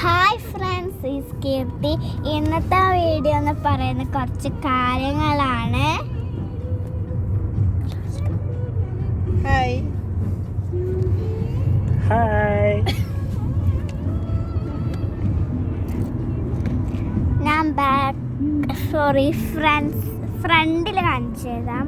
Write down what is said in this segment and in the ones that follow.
Hi friends, is കീർത്തി. ഇന്നത്തെ video എന്ന് പറയുന്ന കുറച്ച് കാര്യങ്ങളാണ്. Hi hi. ഞാൻ ഫ്രണ്ടിൽ കാണിച്ചു തരാം.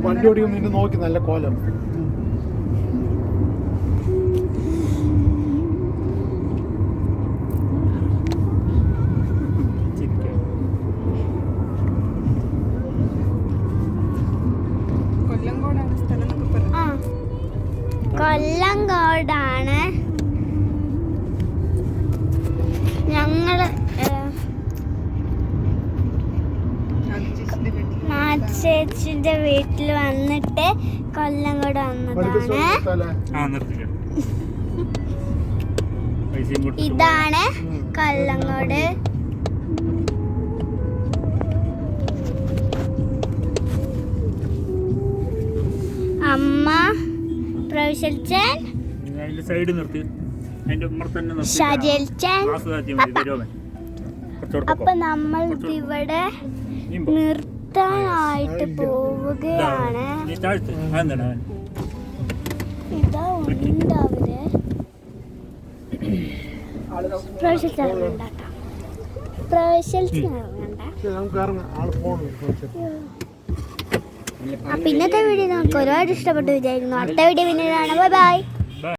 വണ്ടി ഓടിക്കുമ്പോൾ നിന്നെ നോക്കി നല്ല കോലം. കൊല്ലങ്കോടാണ് ഞങ്ങള് ചേച്ചിന്റെ വീട്ടിൽ വന്നിട്ട് കൊല്ലങ്കോട് വന്നതാണ്. ഇതാണ് കൊല്ലങ്കോട്. അമ്മ പ്രൊഫഷൽച്ചൻ, ഷജൽച്ചൻ. അപ്പൊ നമ്മൾ ഇവിടെ നിർത്താനായിട്ട് പോവുകയാണ്. ഇതാ ഉണ്ട് അവര്. പ്രൊഫഷൽച്ചൻ അപ്പൊ ഇന്നത്തെ വീഡിയോ നമുക്ക് ഒരുപാട് ഇഷ്ടപ്പെട്ടു വിചാരിക്കുന്നു. അടുത്ത വീഡിയോ പിന്നീട് കാണാം. Bye bye.